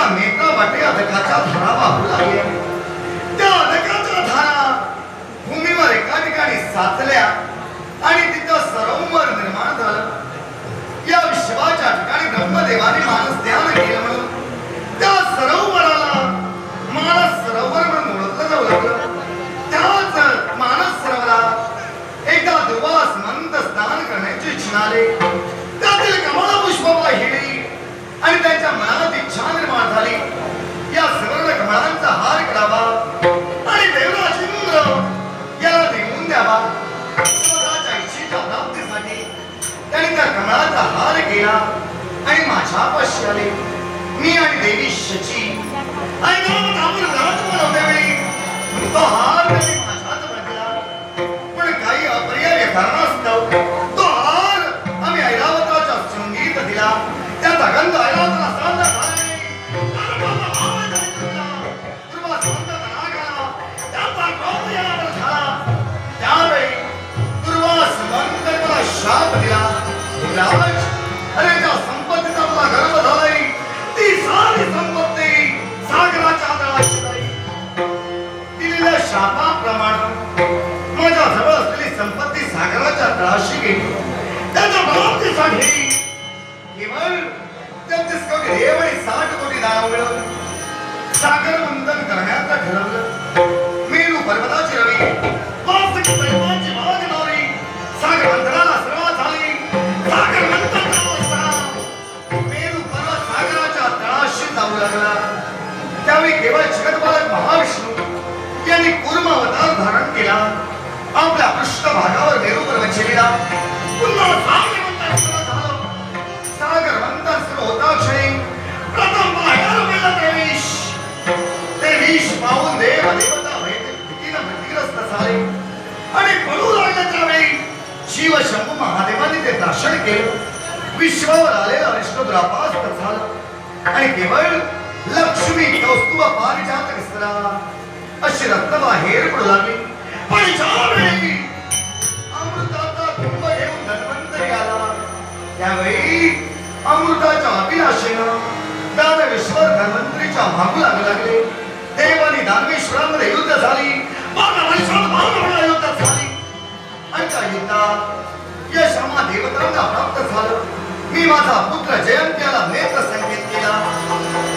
त्या मेत्रा वाटे अधकाच्या धारा वाहू लागल्या. त्या अधकाच्या धारा भूमीवर एका ठिकाणी साचल्या आणि तिथं सरोवर निर्माण झालं. या विश्वाच्या ठिकाणी ब्रह्मदेवाने मानस ध्यान केलं म्हणून त्या सरोवराला मानस सरोवर म्हणून ओळखलं जाऊ लागलं. त्याच मानस सरोवरात एकदा दुर्वास मंद स्नान करण्याची इच्छा आली. त्यातील कमळ पुष्प पाहिली आणि त्यांच्या मनात इच्छा निर्माण झाली, या सुवर्ण कमळांचा हार करावा आणि देवराज इंद्र याला देऊन द्यावा. स्वतःच्या इच्छेच्या प्राप्तीसाठी त्यांनी त्या कमळाचा हार केला आणि माझ्यापाशी आले. मी आणि देवी शची आणि राज बनवल्या वेळी तो हार त्यांनी माझ्यात बांधला. पण काही अपरिहार्य कारणास्तव तो हार आम्ही ऐरावताच्या शृंगीत दिला. त्याचा गंध ऐरावताला सहन झाला नाही. त्याचा क्रोध यावर झाला. त्यावेळी दुर्वास मंत्र मला शाप दिला. राज, अरे त्या संपत्तीचा तुला गर्व झालाय, ती सारी संपत्ती सागराच्या तळाशी जाईल. दिलेल्या शापाप्रमाणे माझ्या जवळ असलेली संपत्ती सागराच्या तळाशी गेली. त्याच्या प्राप्तीसाठी केवळ 33 कोटी देव आणि 60 कोटी दानव मिळवून सागर मंथन करण्याचं ठरवलं. मेरू पर्वताची रवी वास्तविक दैवाची वाघनवरी सागर मंथनाला सुरुवात झाली. सागर मंथन मेरू पर्वत सागराच्या तळाशी जाऊ लागला. त्यावेळी केवळ जगतपालक महाविष्णू यांनी कूर्म अवतार धारण केला. आपल्या पृष्ठभागावर मेरू पर्वत छेडला. पुन्हा सागर मंथन सुरू झालं. सागर मंथन सुरू होता क्षणी प्रथम बाहेर पडला ते विष पाहून देव देवता भीतीनं भीतिग्रस्त झाले आणि पळू लागले. त्यावेळी शिव शंभू महादेवांनी ते दर्शन केलं. विश्वावर आलेला विष्णुद्रापास्त झालं आणि केवळ लक्ष्मी कौस्तुभ पारिजातक स्त्रा अशी रक्तबाहेर पडू लागली. पण ज्यावेळी अमृताचा कुंभ घेऊन धन्वंतरी आला, त्यावेळी अमृताच्या अभिलाषेनं दानवेश्वर धन्वंतरीच्या मागू लागू लागले. देव आणि दानवेश्वरांमध्ये युद्ध झाली. युद्ध झाली आणि त्या युद्धात यश आम्हा देवतांना प्राप्त झालं. मी माझा पुत्र जयंत याला नेत्र संकेत केला.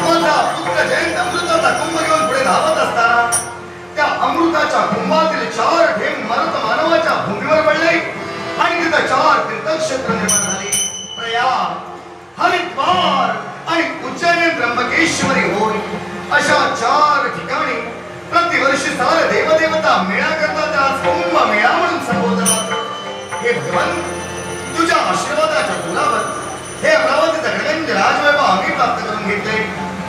माझा पुत्र जयंत अमृताचा कुंभ घेऊन पुढे धावत असताना त्या अमृताच्या कुंभातील 4 थेंब मरत मानवाच्या भूमीवर पडले आणि तिथं 4 तीर्थक्षेत्र निर्माण झाली. प्रयाग, हरिद्वार आणि उज्जैन त्र्यंबकेश्वरी होय, अशा 4 ठिकाणी प्रतिवर्षी सारे देवदेवता मेळा करतात. आज कुंभ मेळा म्हणून संबोधला जातो. हे भगवान, तुझ्या आशीर्वादाच्या फुलावर हे अमरावतीचा गणगंज राजवैभव आम्ही प्राप्त करून घेतले.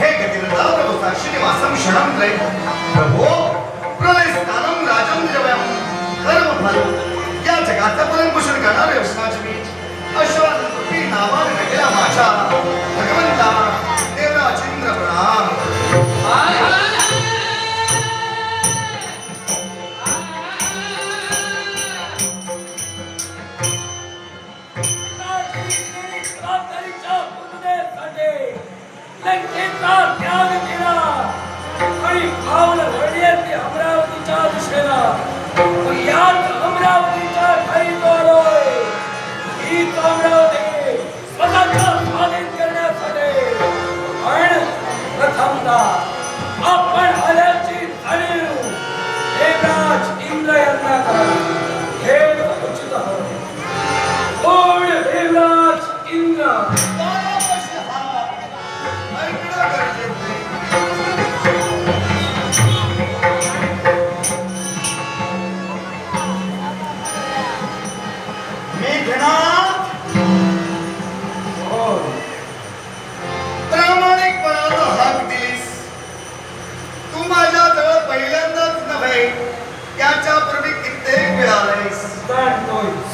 हे गतिरता प्रभू साक्षी निवासम क्षणम त्रय प्रभो प्रलय स्थानम राजम जवयम कर्म फल या जगाचं पालनपोषण करणारे विष्णाचे बीज अश्वारूपी नावाने नगेला माझ्या भगवंता देवराजेंद्र प्रणाम. त्याग केला आणि पावलं वळली अमरावतीच्या दिशेला. याच अमरावतीच्या ठाई आलोय. हीच अमरावती स्वतःच्या स्वाधीन करण्यासाठी. पण प्रथमता आपण आल्याची जाणीव देवराज इंद्र यांना करावी हे उचित आहे. कोण देवराज इंद्र? प्रामाणिकपणाला हाक दिलीस. तू माझ्या जवळ पहिल्यांदाच नव्हे, त्याच्या पूर्वी कित्येक वेळा आलायस.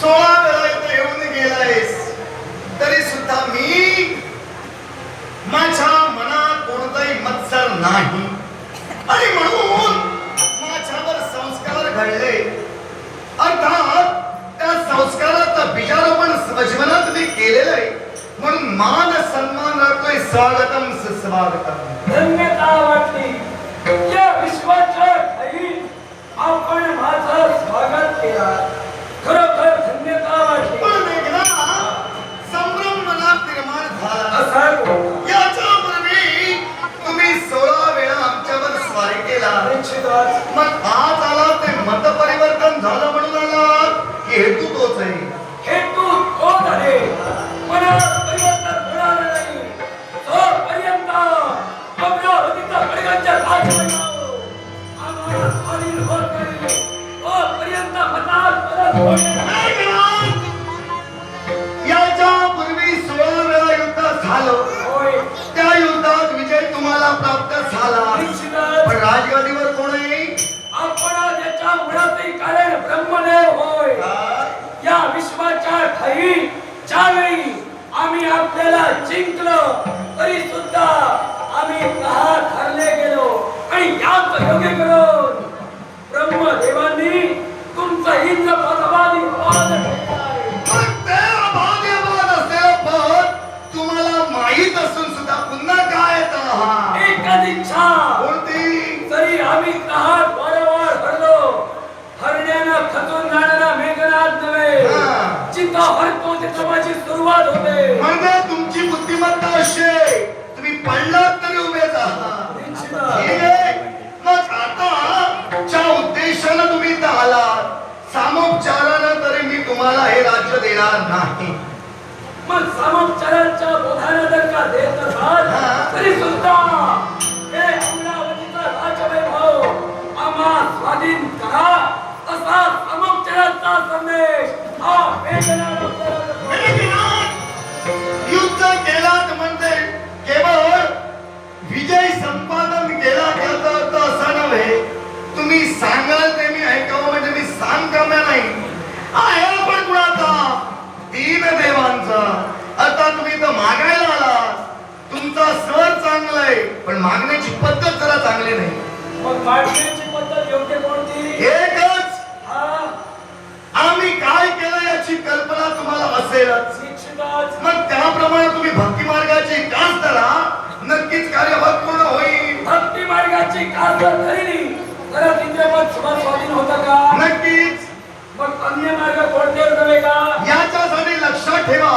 16 वेळा इथे येऊन गेलायस. तरी सुद्धा मी माझ्या मनात कोणताही मत्सर नाही आणि म्हणून माझ्यावर संस्कार घडले. अर्थात त्या संस्काराचं बीजारोपण स्वजीवनात मी केलेलं आहे. म्हणून मान सन्मान राखतोय. स्वागतम सुस्वागतम. धन्यता वाटली. या विश्वाच्या ठाई आपण माझं स्वागत केला. खरोखर धन्यता वाटली. पण मेघना, संभ्रम मनात निर्माण झाला. असा कोण? याच्यापूर्वी तुम्ही 16 वेळा आमच्यावर स्वारी केला. निश्चितच मग आज आला ते मत परिवर्तन झालं म्हणून आला की हेतू तोच आहे? हेतू तोच आहे. मनात परिवर्तन होणार नाही जोपर्यंत अमरावतीचा खडगांच्या राजवटीवर आम्हाला स्वाधीन होत नाही, तोपर्यंत मनात परत होणार नाही. याच्यापूर्वी 16 वेळा युद्ध झालं. होय, त्या युद्धात विजय तुम्हाला प्राप्त झाला. निश्चितच पण राजगादीवर कोण आहे? आपण ज्याच्या मुळातही कारण ब्रह्मदेव होय. या विश्वाच्या ठाई ज्यावेळी आम्ही आपल्याला जिंकलं तरी सुद्धा आम्ही हरले गेलो. आणि याच योग्य करून ब्रह्मदेवांनी तुमचं इंद्र पदवादी पद ठेवलंय. पण ते अभाग्यवान असलेलं पद तुम्हाला माहीत असून सुद्धा पुन्हा काय येत आहात? एकच इच्छा, कोणती? तरी आम्ही तहात वारंवार हरलो. हरण्यानं खचून जाणारा मेघनाद नव्हे, हा. जिथं हरतो तिथं माझी सुरुवात होते. म्हणजे तुमची बुद्धिमत्ता अशी आहे, तुम्ही पडलात तरी उभेच आहात. निश्चितच. ठीक आहे? मग आता ज्या उद्देशानं तुम्ही इथं आलात, सामोपचारानं तरी मी तुम्हाला हे राज्य देणार नाही. मग सामोपचाराच्या बोधानं जर का देत नसाल, हा. तरी सुद्धा हे अमरावतीचा राजवैभव आम्हा स्वाधीन करा, असा सामोपचाराचा संदेश हा मेघनाद आपल्याला देतो. युद्ध केलात म्हणजे केवळ विजय संपादन केला त्याचा अर्थ असा नव्हे. तुम्ही सांगाल ते मी ऐकावं म्हणजे मी सांगकाम्या नाही. आहे पण कुणाचा? दीन देवांचा. आता तुम्ही तर मागायला आलात. तुमचा स्वर चांगला आहे पण मागण्याची पद्धत जरा चांगली नाही. मग मागण्याची पद्धत योग्य कोणती? एकच, हा, आम्ही काय केलं याची कल्पना तुम्हाला असेलच. निश्चितच. मग त्याप्रमाणे तुम्ही भक्ती मार्गाची कास धरा, नक्कीच कार्यभाग पूर्ण होईल. भक्ती मार्गाची कास जर धरली तर इंद्रपद सुद्धा स्वाधीन होतं का? नक्कीच. मग अन्य मार्ग कोणते नव्हे का? याच्यासाठी लक्षात ठेवा,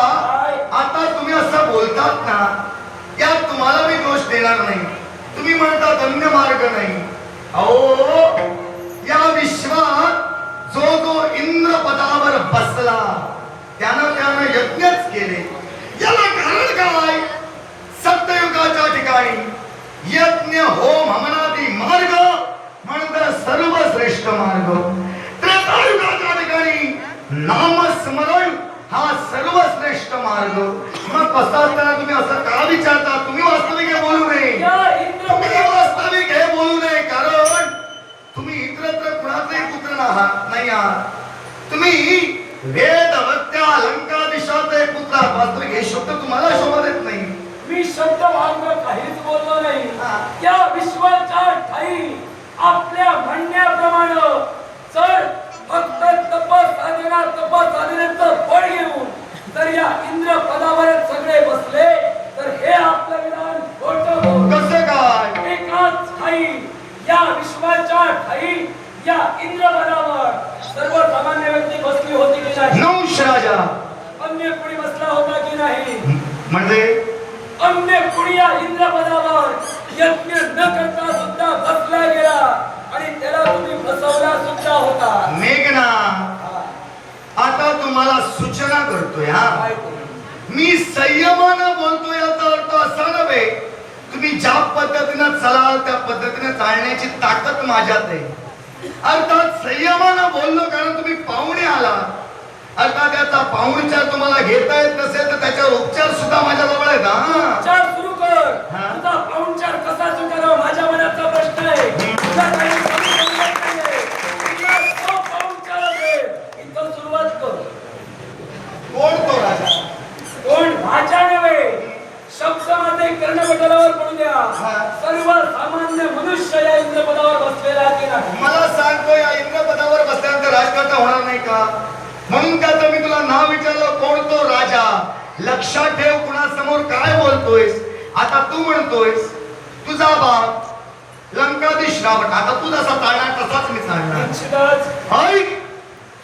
आता तुम्ही असं बोलतात ना, यात तुम्हाला मी दोष देणार नाही. तुम्ही म्हणतात अन्य मार्ग नाही. अहो, या विश्वात जो जो इंद्र पदावर बसला त्यानं यज्ञच केले. याला कारण काय? सत्ययुगाच्या ठिकाणी यज्ञ होम हवनादी मार्ग म्हणतात सर्वश्रेष्ठ मार्ग. त्रेतायुगाच्या ठिकाणी नामस्मरण हा सर्वश्रेष्ठ मार्ग. मग कसा असताना तुम्ही असं का विचारता? तुम्ही वास्तविक हे बोलू नये. या तुम्ही इंद्र वास्तविक हे बोलू नये, कारण तुम्ही इतरत्र कुणाचेही पुत्र नाही आहात. तुम्ही वेदवत्या लंकाधीशाचे पुत्र आहात. वास्तविक हे शब्द तुम्हाला शोभा देत नाही. मी शब्द वांग काहीच बोललो नाही. हा. या विश्वाच्या ठाई आपल्या म्हणण्याप्रमाणे जर फक्त तपसाधनेचं फळ घेऊन जर या इंद्र पदावर सगळे बसले तर हे आपलं विधान खोटं होईल. कसं काय? एकाच ठाई या विश्वाच्या ठाई या इंद्र पदावर सर्वसामान्य व्यक्ती बसली होती की नाही? नहुष राजा अन्य कुणी बसला होता की नाही? म्हणजे अन्य कुणी या इंद्र पदावर यज्ञ न करता सुद्धा बसला गेला आणि त्याला तुम्ही बसवला सुद्धा होता. मेघना, आता तुम्हाला सूचना करतोय. हा, मी संयमानं बोलतोय. याचा अर्थ असा नव्हे तुम्ही ज्या पद्धतीनं चलाल त्या पद्धतीने चालण्याची ताकद माझ्यात आहे. अर्थात संयमानं बोललो कारण तुम्ही पाहुणे आलात. अर्थात त्याचा पाहुणचार तुम्हाला घेता येत नसेल तर त्याच्यावर उपचार सुद्धा माझ्या जवळ आहेत. हा, उपचार सुरू कर. हा. तुझा पाहुणचार कसा स्वीकारावा माझ्या मनाचा प्रश्न आहे. तुला काही समजलं नाहीये. तुला तो पाहुणचार आहे. इथं सुरुवात कर. कोण तो राजा? कोण? राजा नव्हे. शब्द मध्ये कर्णपटलावर पडू द्या. हा. सर्वसामान्य मनुष्य या इंद्रपदावर बसलेला आहे की नाही? मला सांगतो, या इंद्रपदावर बसल्यानंतर राजकारता होणार नाही का? म्हणून का तर मी तुला नाव विचारलं, कोण तो राजा? लक्षात ठेव कुणासमोर काय बोलतोयस. आता तू म्हणतोयस तुझा बाप लंकाधीश रावण, आता तू जसा चालणार तसाच मी चालणार. निश्चितच ऐक,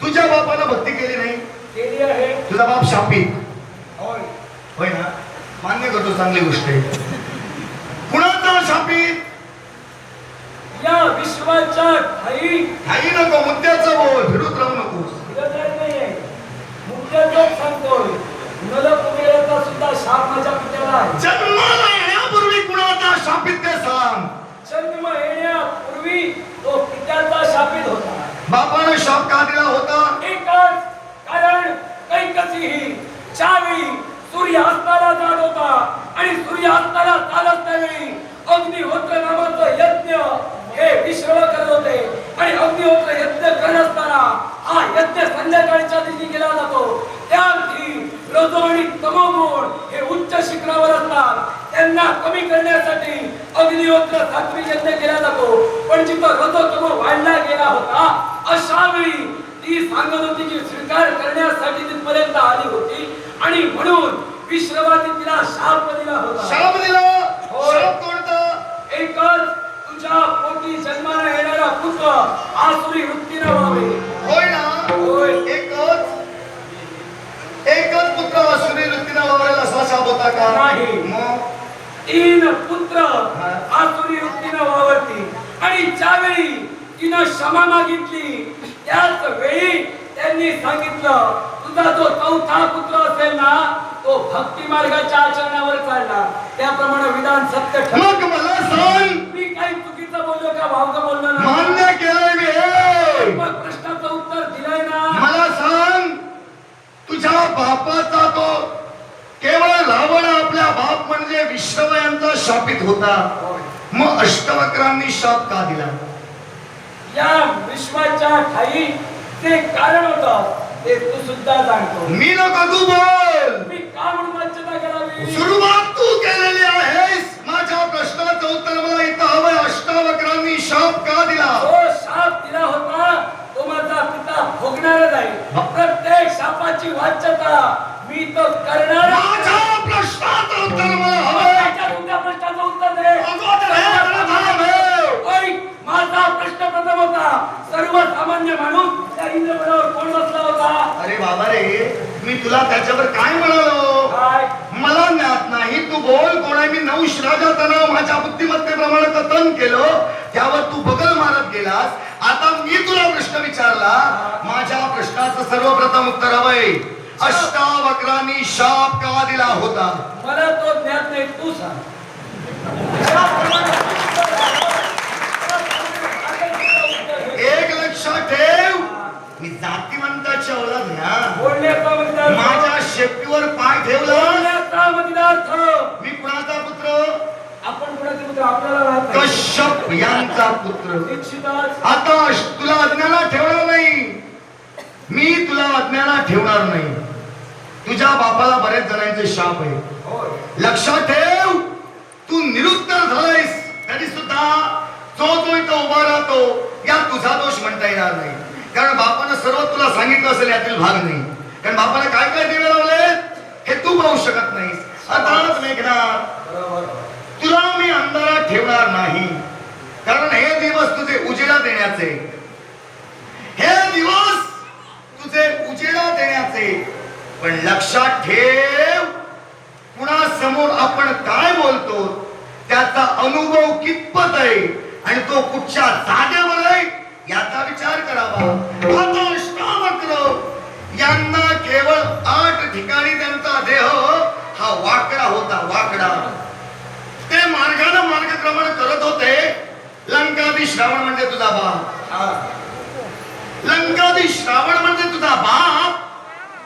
तुझ्या बापाला भक्ती केली नाही, केली आहे. तुझा बाप शापित होय. होय ना, मान्य करतो, चांगली गोष्ट आहे. कुणाचा शापित? या विश्वाच्या ठाई काही नको, मुद्द्याचं बोल, भिडूत राहू नकोस. विरोधात नाहीये. मुद्द्याचंच सांगतोय. नलकुबेराचा सुद्धा शाप माझ्या पित्याला आहे. जन्माला येण्यापूर्वी कुणाचा शापित ते सांग. जन्म येण्यापूर्वी तो पित्याचा शापित होता. बापानं शाप का दिला होता? एकच कारण, कैकसी ही ज्यावेळी सूर्य अस्ताला जात होता आणि सूर्य अस्ताला जात असल्यावेळी अग्निहोत्र नावाचं यज्ञ हे विश्रव करत होते आणि अग्निहोत्र यज्ञ करत असताना हा यज्ञ संध्याकाळच्या दिवशी केला जातो. त्यार्थी रजो आणि तमोगुण हे उच्च शिखरावर असतात, त्यांना कमी करण्यासाठी अग्निहोत्र सात्विक यज्ञ केला जातो. पण जिथं रजो तमो वाढला गेला होता अशा वेळी ती सांगत होती की स्वीकार करण्यासाठी तिथपर्यंत आली होती आणि म्हणून विश्रवाने तिला शाप दिला होता. शाप दिला? होय. शाप कोणता? एकच, तुझ्या पोटी जन्माला येणारा पुत्र आसुरी वृत्तीने व्हावे. होय ना? होय. एकच पुत्र आसुरी वृत्तीने वावरेल असा शाप होता का? नाही. मग 3 पुत्र आसुरी वृत्तीने वावरती आणि ज्यावेळी तिनं क्षमा मागितली त्याच वेळी त्यांनी सांगितलं तुझा जो 4था पुत्र असेल ना तो भक्ती मार्गाच्या आचरणावर चालला. त्याप्रमाणे विधान सत्य ठरलं. मग मला सांग, मी काही चुकीचं बोललो का भावगं बोललो ना? मान्य केलंय मी. मग प्रश्नाचं उत्तर दिलंय ना. मला सांग, तुझ्या बापाचा तो केवळ रावण आपला बाप म्हणजे विश्रव यांचा शापित होता, मग अष्टवक्रांनी शाप का दिला? या विश्वाच्या ठाई ते कारण होतं ते तू सुद्धा जाणतो. मी नको तू बोल. मी का म्हणून वंचिता करावी? सुरुवात तू केलेली आहेस. माझ्या प्रश्नाचं उत्तर मला इथं हवंय. अष्टावक्रांनी शाप का दिला? जो शाप दिला होता तो माझा पिता भोगणारच आहे. प्रत्येक शापाची वाच्यता मी तो करणार. माझ्या प्रश्नाचं उत्तर मला हवंय. तुमच्या प्रश्नाचं उत्तर दे. अगोदर हे जरा थांब हे. ऐक, माझा प्रश्न प्रथम होता सर्वसामान्य माणूस त्या इंद्रपदावर कोण बसला होता? अरे बाबा रे, मी तुला त्याच्यावर काय म्हणालो? काय? मला ज्ञात नाही, तू बोल. कोण आहे? मी नहुष राजाचं माझ्या बुद्धिमत्तेप्रमाणे कथन केलं, त्यावर तू बगल मारत गेलास. आता मी तुला प्रश्न विचारला, माझ्या प्रश्नाचं सर्वप्रथम उत्तर हवंय. अष्टावक्रांनी शाप का दिला होता? मला तो ज्ञात नाही, तू सांग. एक लक्षात ठेव, मी जातीवंताच्या औलाद ना. बोलण्याचा मतिदार्थ. माझ्या शेपटीवर पाय ठेवला. बोलण्याचा मतिदार्थ. मी कुणाचा पुत्र? आपण कुणाचे पुत्र आपल्याला राहत नाही. कश्यप यांचा पुत्र. निश्चितच. आता तुला अज्ञानात ठेवणार नाही, मी तुला अज्ञानात ठेवणार नाही. तुझ्या बापाला बरेच जणांचे शाप आहे. होय. लक्षात ठेव, तू निरुत्तर झालायस तरी सुद्धा जो इथं उभा राहतो या तुझा दोष म्हणता येणार नाही. कारण बापानं सर्व तुला सांगितलं असेल, यातील भाग नाही. कारण बापाने काय काय दिवे लावले हे तू पाहू शकत नाहीस. अर्थात मेघनाथ, तुला मी अंधारात ठेवणार नाही. कारण हे दिवस तुझे उजेडा देण्याचे, हे दिवस तुझे उजेडा देण्याचे. पण लक्षात ठेव, कुणासमोर आपण काय बोलतो त्याचा अनुभव कितपत आहे आणि तो कुठच्या जागेवर आहे याचा विचार करावा. आता अष्टावक्र यांना केवळ 8 ठिकाणी त्यांचा देह हा वाकडा होता, वाकडा. ते मार्गाने मार्गक्रमण करत होते. लंकाधीश रावण म्हणजे तुझा बाप. लंकाधीश रावण म्हणजे तुझा बाप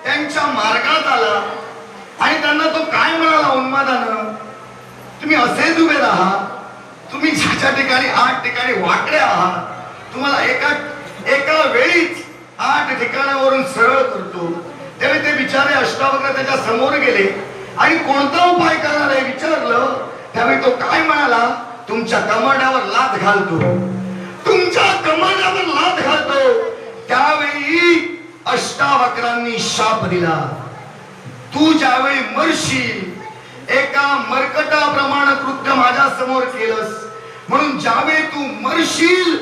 त्यांच्या मार्गात आला आणि त्यांना तो काय म्हणाला उन्मादानं, तुम्ही असेच उभे राहा. तुम्ही ज्याच्या ठिकाणी 8 ठिकाणी वाकडे आहात, तुम्हाला एका वेळीच 8 ठिकाणावरून सरळ करतो. त्यावेळी ते बिचारे अष्टावक्र त्याच्या समोर गेले आणि कोणता उपाय करणार आहे विचारलं. त्यावेळी तो काय म्हणाला, तुमच्या कमंडावर लाथ घालतो, तुमच्या कमंडावर लाथ घालतो. त्यावेळी अष्टावक्रांनी शाप दिला, तू ज्यावेळी मरशील एका मरकटाप्रमाणे कृत्य माझ्या समोर केलंस, म्हणून ज्यावेळी तू मरशील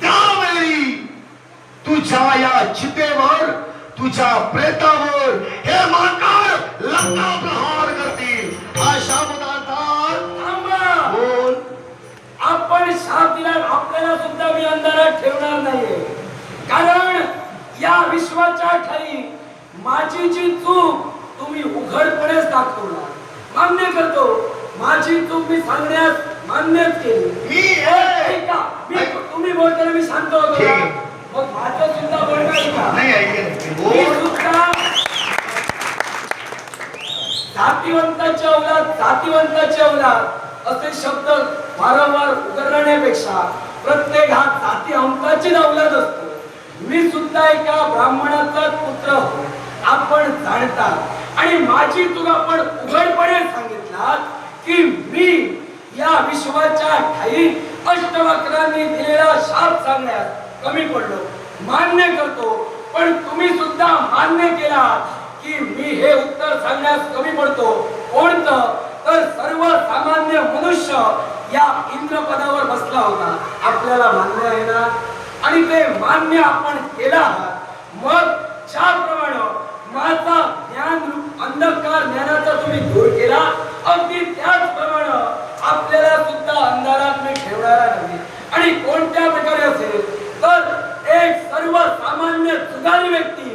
त्यावेळी तुझ्या या चितेवर, तुझ्या प्रेतावर हे माकड लग्ना प्रहार करतील. हा शाबदार्थात थांबा. बोल. आपण शाप दिला, आपल्याला सुद्धा मी अंधारात ठेवणार नाहीये. कारण या विश्वाच्या ठाई माझी जी चूक तुम्ही उघडपणेच दाखवला. मान्य करतो, माझी चूक मी सांगण्यास मान्यच केली. ऐका, तुम्ही बोलताना मी शांत होतो ठीक का? आहे. मग माझं सुद्धा बोलणं ऐका. नाही ऐकेल. मी बोल. सुद्धा जातीवंताच्या औलाद, जातीवंताच्या औलाद असे शब्द वारंवार उघडण्यापेक्षा प्रत्येक हा जाती अंकाची औलाद असतो. मी सुद्धा एका ब्राह्मणाचा पुत्र हो, आपण जाणता. आणि माझी चूक आपण उघडपणे सांगितलात की मी या विश्वाच्या ठाई अष्टवक्रांनी दिलेला शाप सांगण्यास कमी पडलो. मान्य करतो, पण तुम्ही सुद्धा मान्य केला की मी हे उत्तर सांगण्यास कमी पडतो. कोणतं? तर सर्वसामान्य मनुष्य या इंद्रपदावर बसला होता. आपल्याला मान्य आहे ना? आणि ते मान्य आपण केला आहात. मग ज्याप्रमाणे माझा ज्ञान रूप अंधकार ज्ञानाचा तुम्ही दूर केला, अगदी त्याचप्रमाणे आपल्याला सुद्धा अंधारात मी ठेवणारा नाही. आणि कोणत्या प्रकारे असेल तर एक सर्वसामान्य जुगारी व्यक्ती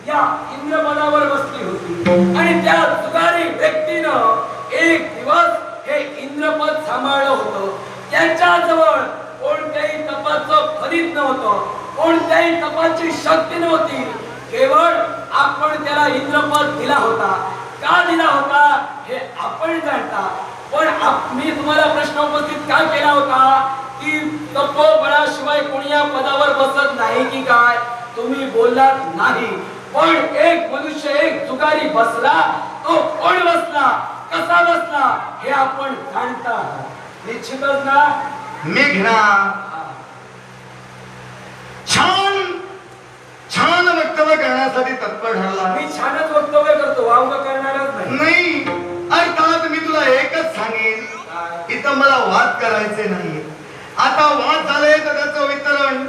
या इंद्रपदावर बसली होती आणि त्या जुगारी व्यक्तीनं एक दिवस हे इंद्रपद सांभाळलं होतं. त्याच्याजवळ कोणत्याही तपाचं फलित नव्हतं, कोणत्याही तपाची शक्ती नव्हती. केवळ आपण त्याला इंद्रपद दिला होता. का दिला होता हे आपण जाणता. पण मी तुम्हाला प्रश्न उपस्थित का केला होता की तपोबळाशिवाय कोणी या पदावर बसत नाही की काय? तुम्ही बोललात नाही. पण एक मनुष्य, एक जुगारी बसला. तो कोण बसला, कसा बसला हे आपण जाणता. निश्चितच ना? मेघना छान छान वक्तव्य करण्यासाठी तत्पर ठरला. मी छानच वक्तव्य करतो, वावग करणारच नाही. नाही, अर्थात मी तुला एकच सांगेन, इथं मला वाद करायचे नाही. आता वाद झाले तर त्याचं वितरण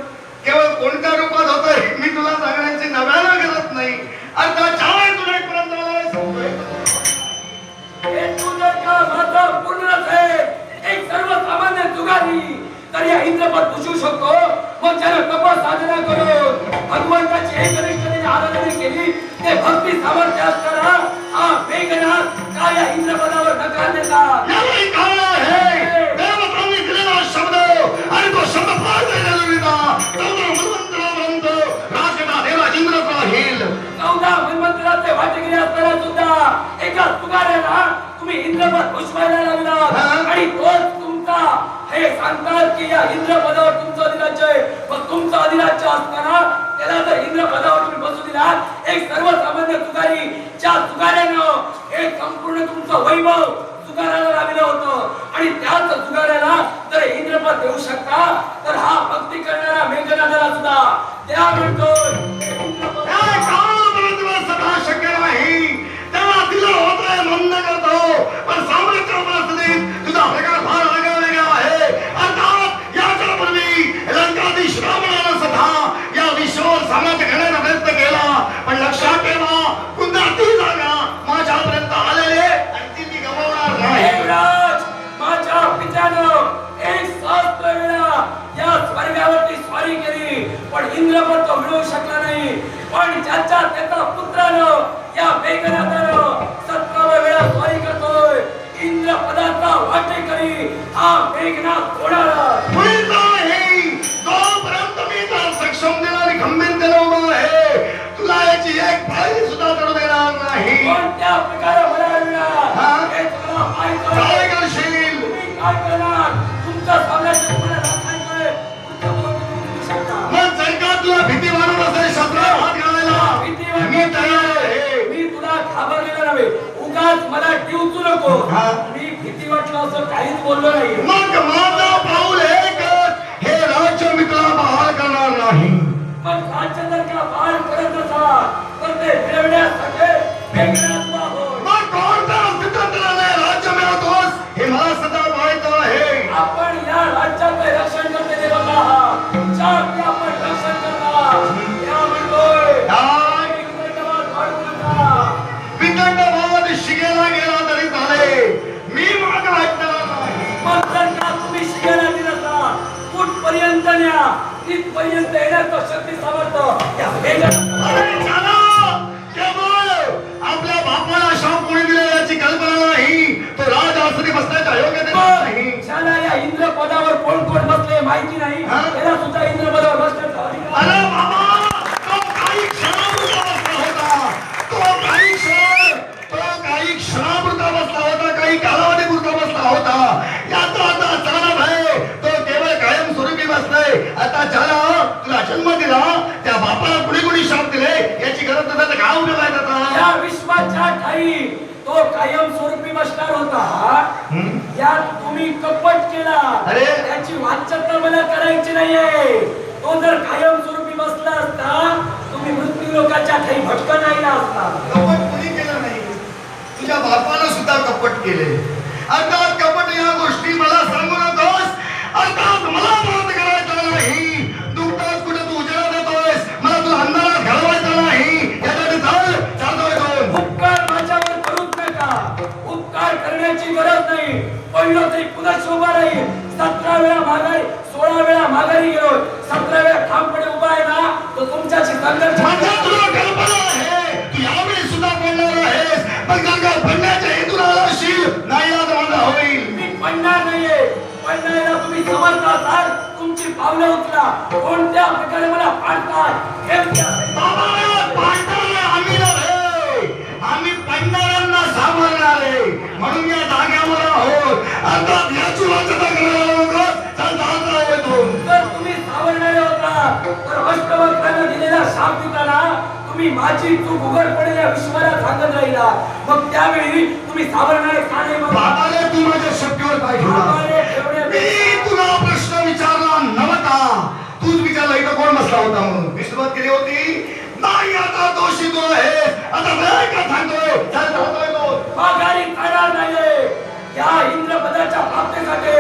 केवळ कोणत्या रूपात होतंय मी तुला सांगण्याची नव्यानं गरज नाही. अर्थात ज्यावेळी तुला एक पर्यंत हे तुझं का माझं पूर्ण आहे. एक सर्वसामान्य जुगारी तर या इंद्रपद पुषू शकतो. मग ज्याला तप साधना करून भगवंताची एकनिष्ठतेने आराधना केली, ते भक्ती सामर्थ्य असताना हा मेघनाथ का या इंद्रपदावर नकार देतात? यालाही कारण आहे देवतांनी दिलेला शब्द आणि तो शब्द पाळलेला विना 14 मन्वंतरापर्यंत राजगडा देवा इंद्रच राहील. 14 मन्वंतराचे वाटेगिरी असताना सुद्धा एका तुकाऱ्याला तुम्ही इंद्रपद पुष्पायला लावला आणि तोच तुमचा हे सांगतात की या इंद्रपदावर तुमचं अधिराज्य आहे. मग तुमचं अधिराज्य असताना त्याला जर इंद्रपदावर तुम्ही बसू दिलात, एक सर्वसामान्य तुकारी ज्या तुकाऱ्यानं हे संपूर्ण तुमचं वैभव तुकाराला लावलं होतं आणि त्याच तुकाऱ्याला जर इंद्रपद देऊ शकता, तर हा भक्ती करणारा मेघनाथाला सुद्धा त्या म्हणतो शक्य नाही. त्याला दिलं होतं म्हणणं करतो, पण साम्राज्य परिस्थितीत तुझा प्रकार फार वेगळा आहे. अर्थात याच्यापूर्वी लंकाधीश रावणानं सुद्धा या विश्वावर साम्राज्य घेण्याचा प्रयत्न केला. पण लक्षात ठेवा, पुन्हा ती जागा माझ्यापर्यंत आलेले आणि ती मी गमावणार नाही. देवराज, माझ्या पित्यानं एक सहस्त्र वेळा या स्वर्गावरती स्वारी केली, पण इंद्रपद तो मिळवू शकला नाही. पण ज्याच्या त्याचा पुत्रानं या मेघनाथानं 17 वेळा स्वारी करतोय. इंद्रपदाचा वाटेकरी हा मेघनाथ होणार. मुळीच नाही. जोपर्यंत मी तर सक्षम देणारी खंबीरतेने उभा आहे, तुला याची एक पायरी सुद्धा चढू देणार नाही. कोणत्या प्रकारे होणार हा? हे तुला माहित काय आहे. करशील? तुम्ही काय करणार? तुमचा साम्राज्य तुम्हाला राखायचंय. पुढचं बोलून तुम्ही शकता. मग जर का तुला भीती वाटत असेल शस्त्रावर हात घालायला, मी तयार आहे. मी तुला घाबरलेला नव्हे. उगाच मला टिवचू नको. हा? मी भीती वाटलं असं काहीच बोललो नाही. मग माझा पाऊल एकच, हे राज्य मी तुला बहाल करणार नाही. मग राज्य जर का बहाल करत असाल तर ते मिळवण्यासाठी मेघनाथ होय. मग कोणत्या अस्तित्वाने राज्य समजण्या तिथपर्यंत येण्याचं शक्ती सामर्थ्य या वेगाला अरे झाला केवळ आपल्या बापाला शाप कोणी दिले याची कल्पना नाही. तो राज आसनी बसण्याच्या योग्यते नाही. ज्याला या इंद्र पदावर कोण कोण बसले माहिती नाही हा? त्याला सुद्धा इंद्र पदावर बसण्याचा अधिकार अरे बाबा तो काही क्षणापुरता बसला होता. तो काही क्षणापुरता बसला होता. काही कालावधीपुरता बसला होता. याचा आता चालत आहे. तो केवळ कायमस्वरूपी बसलाय. आता ज्याला तुला जन्म दिला त्या बापाला कुणी कुणी शाप दिले याची गरज नाही. त्याचा काय उपयोग आहे त्याचा? या विश्वाच्या ठाई तो कायम स्वरूपी बसणार होता. यात तुम्ही कपट केला. अरे. त्याची वाच्यता मला करायची नाहीये. तो जर कायम स्वरूपी बसला असता तुम्ही मृत्यू लोकाच्या ठाई भटकन राहिला असता. कपट कुणी केलं नाही. तुझ्या बापानं सुद्धा कपट केले. अर्थात कपट या गोष्टी मला सांगू नकोस. अर्थात मला मदत करायचं नाही. दुःखात कुठे तू उजेडात येतोयस. मला तुला अंधारात घालवायचं नाही. यासाठी चालतोय दोन. उपकार माझ्यावर करूच नका. उपकार करण्याची गरज नाही. पडलो तरी पुन्हा शोभा राहील. 17 वेळा माघारी 16 वेळा माघारी गेलो. 17 वेळा ठामपणे उभा आहे ना तो तुमच्याशी संघर्ष माझ्या तुला कल्पना आहे. तू यावेळी सुद्धा पडणार आहेस. पण गंगा पडण्याच्या हेतून आला असशील. नाही आज माझा होईल. मी पडणार नाहीये. पडण्याला तुम्ही समर्थ असाल तुमची पावलं उचला. कोणत्या प्रकारे मला पाडतात हे विचारा. बाबा पाडणारे आम्ही नव्हे. आम्ही पडणाऱ्यांना सावरणारे म्हणून या जाग्यावर आहोत. अर्थात याची वाचता करायला नको. चालता येतो. जर तुम्ही सावरणारे होता तर अष्टवक्रांना दिलेला शाप देताना तुम्ही माझी चूक उघडपणे या विश्वाला सांगत राहिला. मग त्यावेळी तुम्ही सावरणारे का नाही मग? बाबाने तू माझ्या शक्तीवर काय बाबाने ठेवला? ठेवले. मी तुला प्रश्न विचारला नव्हता. तूच विचारला इथं कोण बसला होता म्हणून. मी सुरुवात केली होती. नाही आता दोषी तू आहेस. आता काय का सांगतोय? चालतोय तो. माघारी करणार नाहीये. या इंद्रपदाच्या प्राप्तीसाठी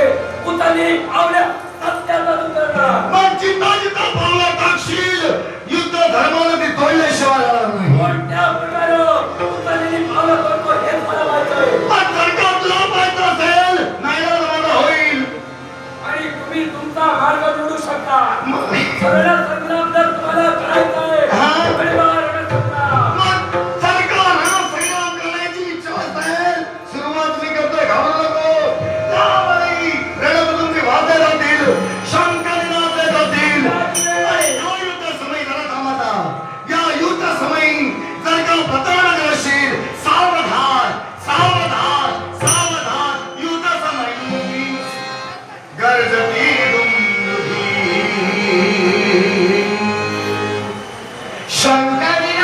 उतरली पावल्या सत्याचा उतरणार. मग जिता जिता पावला टाकशील. युद्ध धर्मानं ती तोडल्याशिवाय राहणार नाही. कोणत्या प्रकारे उतरलेली पावलं करतो हेच मला माहित आहे. पण जर का तुला माहित असेल नाही ना मला होईल. आणि तुम्ही तुमचा मार्ग निवडू शकता. मग सरळ संग्राम जर तुम्हाला करायचा हा? आहे परिवार रणसंग्राम. सरकारला संग्राम करण्याची इच्छा असेल. सुरुवात मी करतोय. घाबरू नको. त्यावेळी रणमधून ते वाद्य जातील. शंकरी नाचले जातील. आणि या युद्ध समयी जरा थांबता. या युद्ध समयी जर का प्रतारण करशील सावधान सावधान सावधान. युद्ध समयी गर्जती दुंदुभी. शंकरी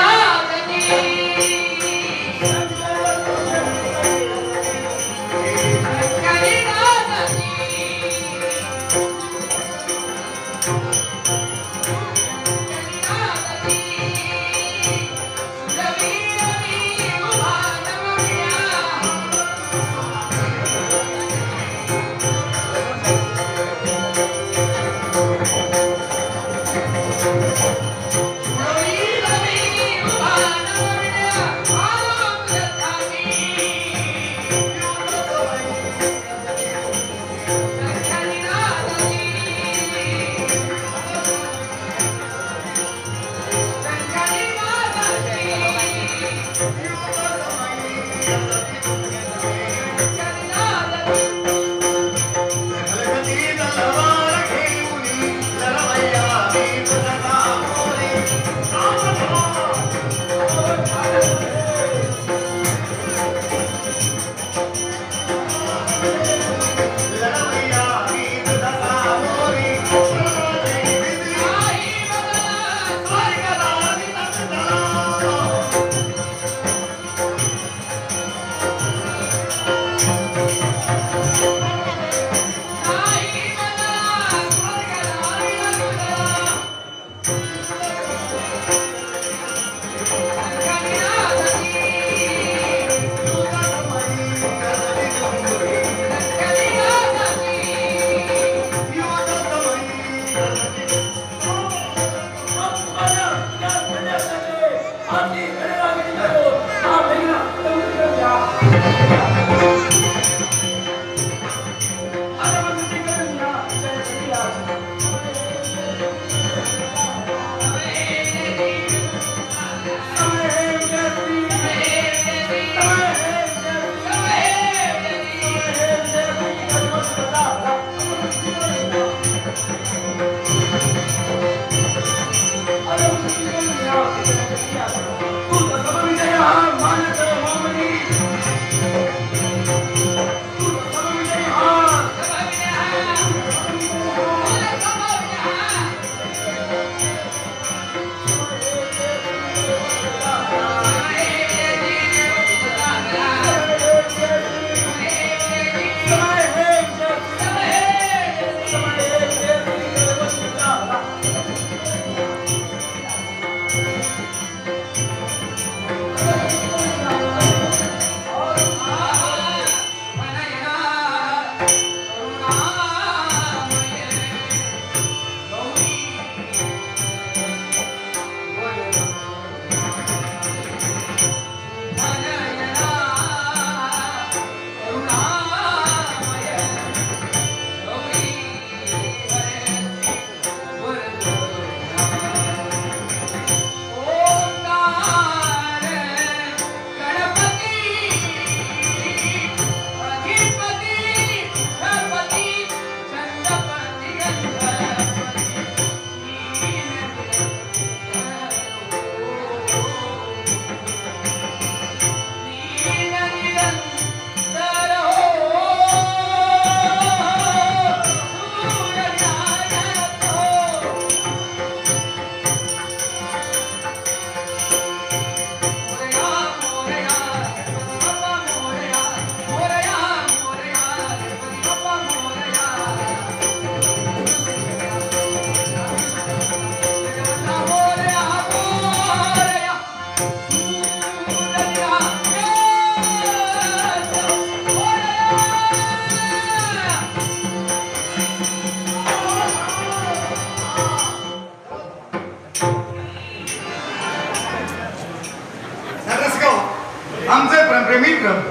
विक्रम,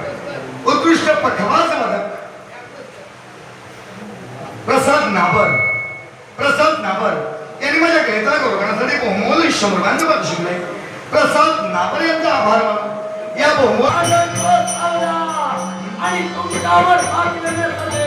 उत्कृष्ट पथवाज मदक प्रसाद नाबर यांनी माझ्या खेळता गौरवण्यासाठी बहुमोल 100 रुपयांचं बक्षीस दिले. प्रसाद नाबर यांचा आभार मानून या बहुमोल आणि तुमच्यावर हात देण्यासाठी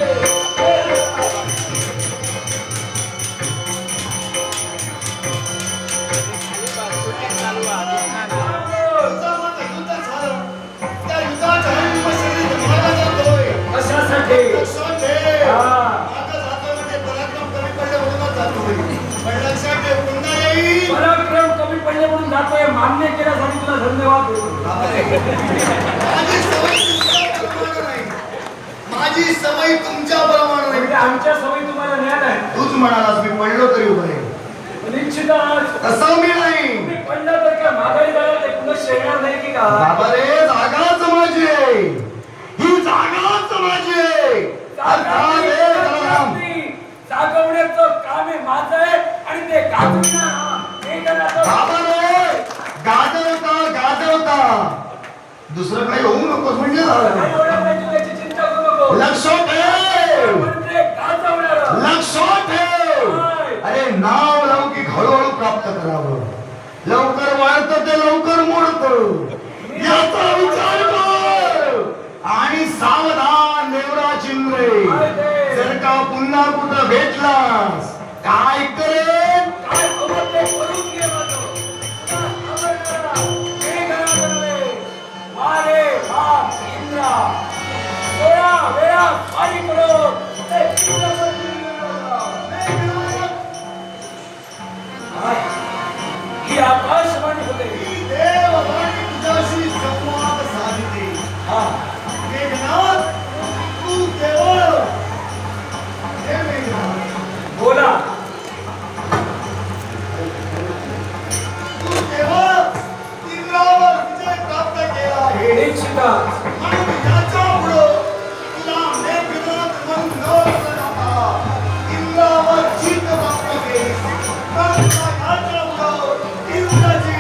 त्या युद्धाच्या हरीपासून तुम्हाला जातोय. कशासाठी लक्षात ठेव. हा. आता जातोय म्हणजे पराक्रम कमी पडले म्हणूनच जातोय. पण लक्षात ठेव, पुन्हा येईल. पराक्रम कमी पडले म्हणून जातोय मान्य केल्यासाठी तुला धन्यवाद देतो. माझी सवय तुमच्याप्रमाणे नाही. माझी सवय तुमच्याप्रमाणे नाही. म्हणजे आमच्या सवयी तुम्हाला ज्ञान आहे. तूच म्हणालास मी पडलो तरी उभं आहे. निश्चितच तसं मी नाही. तुम्ही पडलं तर काय माघारी जाणार ते पुन्हा शेणार नाही की का बाबा रे, जागाच माझी आहे. ही जागाच माझी आहे. अर्थात हे बलराम. जागवण्याचं काम आहे माझं आहे आणि ते गाजवणं हे करायचं. बाबा रे, गाजवता दुसरं काही होऊ नकोस म्हणजे झालं. काय एवढं नाही तू त्याची चिंता करू नको. लक्षात ठेव. म्हणजे गाजवणारं. लक्षात ठेव. अरे नाव लौकिक हळूहळू प्राप्त करावं. लवकर वाढतं ते लवकर मोडतं. याचा विचार कर आणि सावधान देवरा चिंद्रे. जर का पुन्हा कुठं भेटलास काय करेन? काय हवं ते करून घे माझं. आवडणारा हे घराचं नव्हे. वारे बाप इंद्रा 16 वेळा स्वारी करून ते इंद्रपती ही आकाशवाणी होते. देववाणी तुझ्याशी संवाद साधते. हा मेघनाथ, तू केवळ हे मेघनाथ, बोला तू केवळ इंद्रावर विजय प्राप्त केला आहे. निश्चितच म्हणून याच्या पुढं तुला मेघनाथ म्हणून न करता इंद्रावर जीत प्राप्त केली. पण तुला याच्या पुढं इंद्राची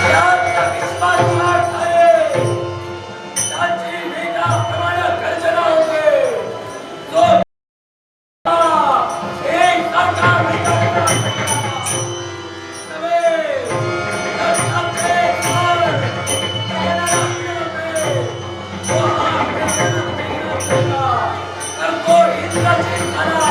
याचा विश्वास वाढ आहे. त्याची वेगाप्रमाणे गर्जना होते. तो एक सारखा वेगाचा नव्हे. तर आपले घर येणारा पिढी तो हा मेघनाथ होता. तर तो इंद्राची कला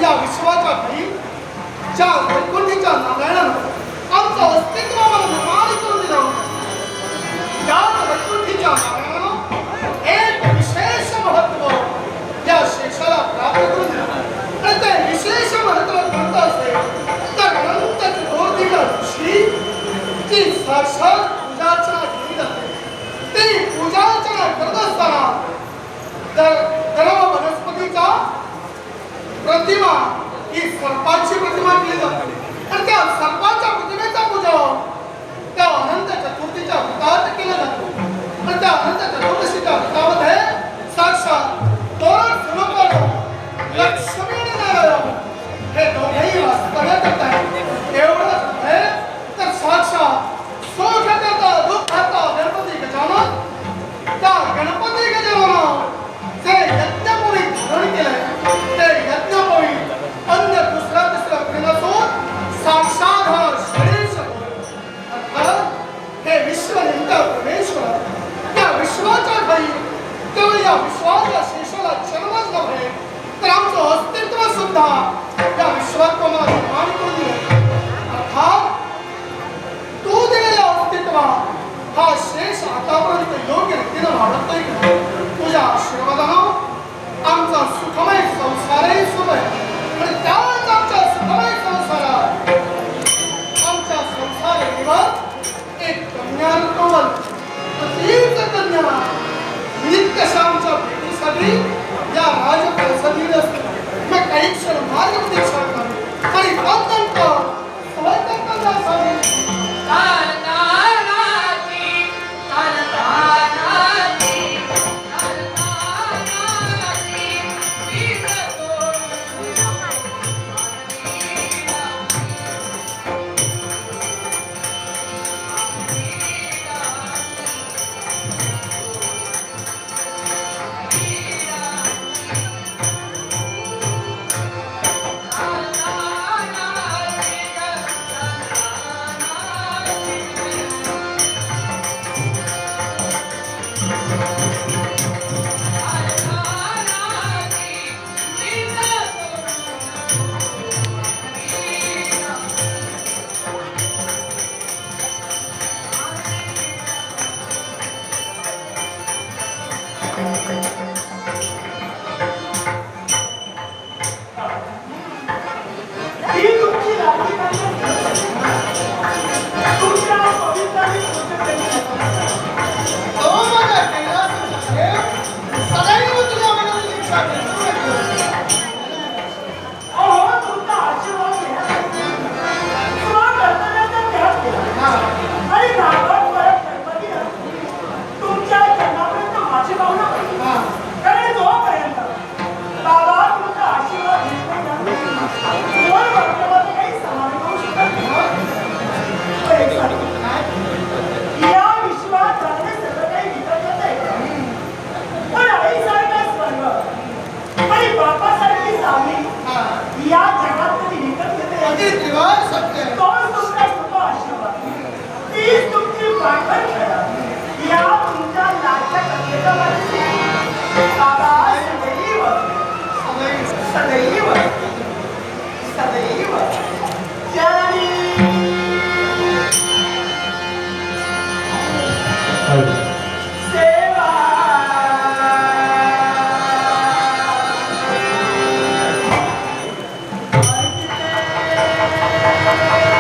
या विश्वाच्या भाई ज्या वैकुंठीच्या नारायणानं आमचं अस्तित्व आम्हाला निर्माण करून दिलं, त्याच वैकुंठीच्या नारायणानं एक विशेष महत्व या शेषाला प्राप्त करून दिलं. आणि ते विशेष महत्व कोणतं असेल तर अनंत चतुर्दशीच्या दिवशी जी साक्षात पूजार्चना केली जाते, ती पूजार्चना करत असताना सर्व वनस्पतीचा प्रतिमा ही सर्पाची प्रतिमा केली जाते. आणि त्या सर्पाच्या प्रतिमेचा पूजा त्या अनंत चतुर्थीच्या व्रतात केलं जातं. आणि त्या अनंत चतुर्दशीच्या व्रतामध्ये साक्षात तोरण स्वरूपानं लक्ष्मी आणि नारायण हे दोघेही वास्तव्य करत आहेत. एवढंच नव्हे तर साक्षात सुख देता दुःख देता गणपती गजानन, त्या गणपती गजानन जे यज्ञपोळी धारण केलंय ते यज्ञपोळी अन्य दुसऱ्या तिसऱ्या प्रेम नसून साक्षात हा शरीर अर्थात हे विश्व नेमका परमेश्वर त्या विश्वाच्या ठाई केवळ या विश्वाच्या शेषाला जन्मच नव्हे तर आमचं अस्तित्व सुद्धा या विश्वात्मा निर्माण करून दिलं. अर्थात तू दिलेला अस्तित्व हा शेष आतापर्यंत योग्य रीतीनं वाढतोय का? तुझ्या आशीर्वादानं आमचा सुखमय संसारही सुरू आहे. आणि त्याच आमच्या सुखमय संसारात आमच्या संसारावर एक कन्या ऋतुवल, तीच कन्या नित्यशामच्या भेटीसाठी या राजप्रसंगीत असते. मैं काही क्षण मार्ग प्रतीक्षा करतो आणि अत्यंत सहजता असावी. Thank you.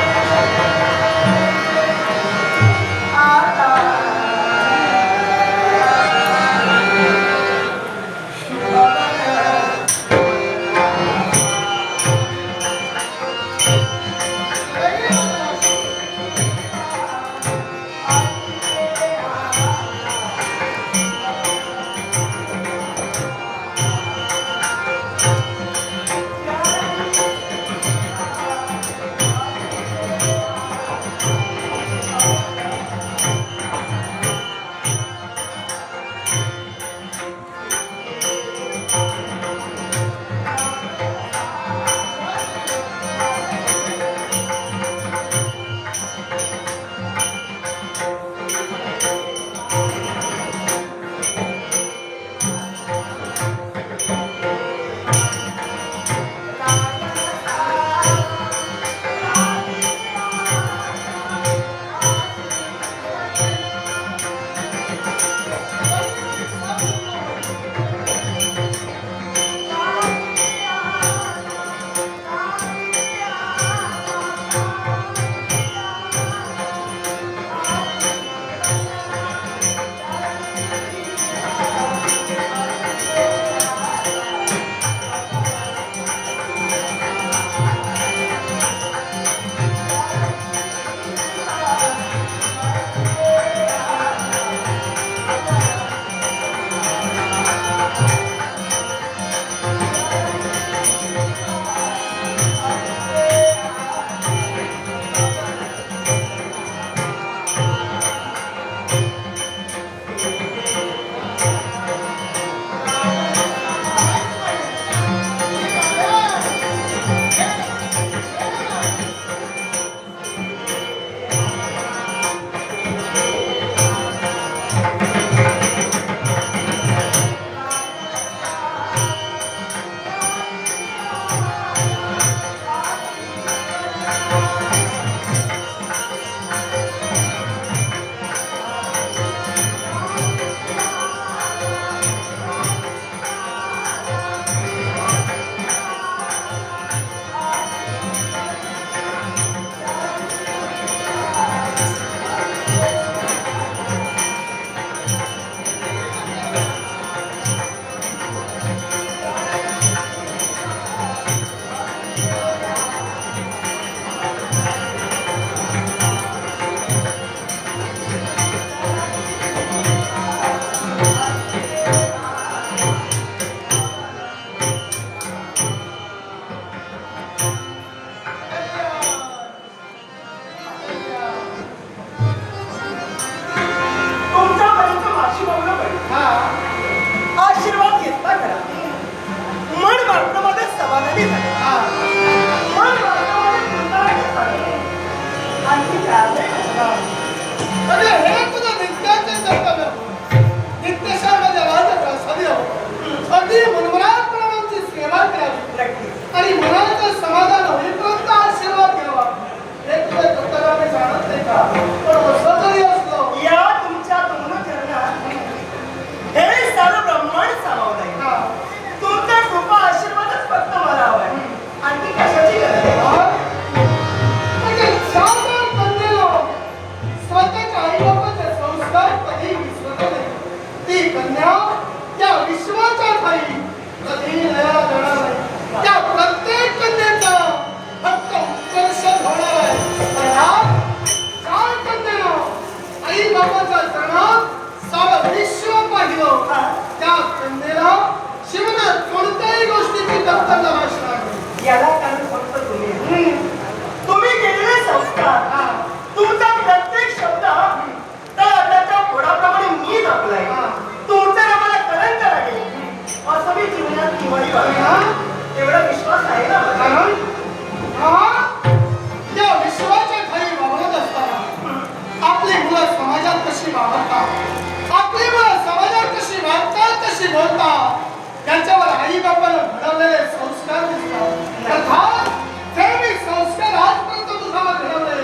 आपली मुलं समाजात कशी वागतात कशी बोलतात त्यांच्यावर आई बापानं घडवलेले संस्कार दिसतात. अर्थात जे मी संस्कार आजपर्यंत तुझ्यावर घडवले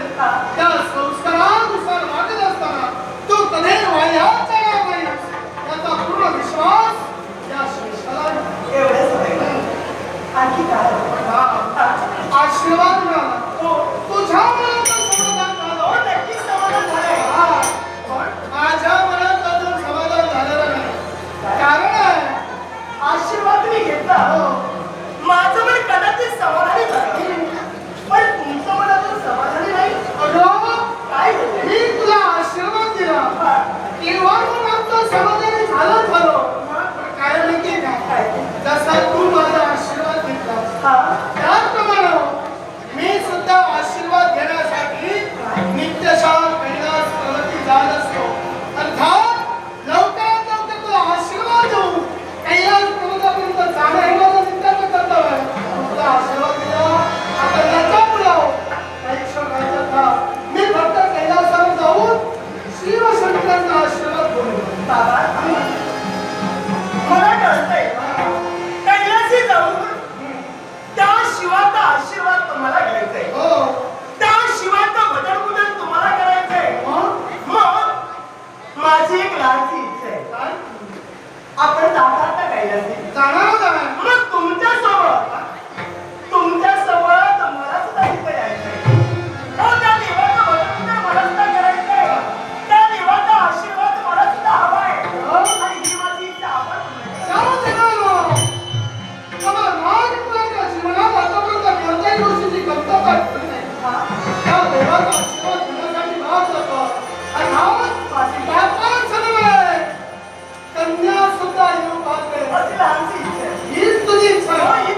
त्या संस्कारानुसार वागत असताना तू कधी वाह्यात जाणार नाही याचा पूर्ण विश्वास या शिष्याला आहे. एवढेच होय. आणखी काय? आशीर्वाद मिळाला तुझ्या मनाचं समाधान झालं. हो, नक्कीच समाधान झालंय. माझ्या मनात अजून समाधान झालेलं नाही. कारण आहे आशीर्वाद मी घेतला. माझं मन कदाचित समाधानी झालं, पण तुमचं मन अजून समाधानी नाही. अगं, काय झालंय? मी तुला आशीर्वाद दिला तेव्हा मग आमचं समाधानी झालं खरं. पण काय माहिती काय जसा तू माझा आशीर्वाद घेतला त्याचप्रमाणे मी सुद्धा आशीर्वाद घेण्यासाठी नित्यशा कैलास प्रगती जात असतो. अर्थात लवकरात लवकर तुला आशीर्वाद देऊ कैलास पर्वतापर्यंत जाणं हे माझं नित्याचं कर्तव्य आहे. तुला आशीर्वाद दिला आता याचा पुलाव काही क्षण राहायचं का मी फक्त कैलासावर जाऊन शिवशंकरांचा आशीर्वाद घेऊन बाबा, मला कळतंय कैलासी जाऊन त्या शिवाचा आशीर्वाद तुम्हाला घ्यायचाय. हो त्या शिवाचं भजन तुम्हाला करायचंय. मग माझी एक लहानशी इच्छा आहे. काय आपण जाणार का कैलासी? जाणार काय मग तुमच्यासोबत मला सुद्धा इथे यायचंय. हो, त्या देवाचं भजन मला सुद्धा करायचंय. त्या देवाचा आशीर्वाद मला सुद्धा हवाय. आणि ही माझी इच्छा आपण पूर्ण करा. शाळा देणार मला नागपुराच्या जीवनात आतापर्यंत कोणत्याही गोष्टीची कमतरता घडली नाही. त्या देवाचा आशीर्वाद घेण्यासाठी भाग जातो. अर्थात व्यापार सन्वय कन्या सुद्धा येऊ पाहते. अशी लहानशी इच्छा आहे. हीच तुझी इच्छा हो, आहे.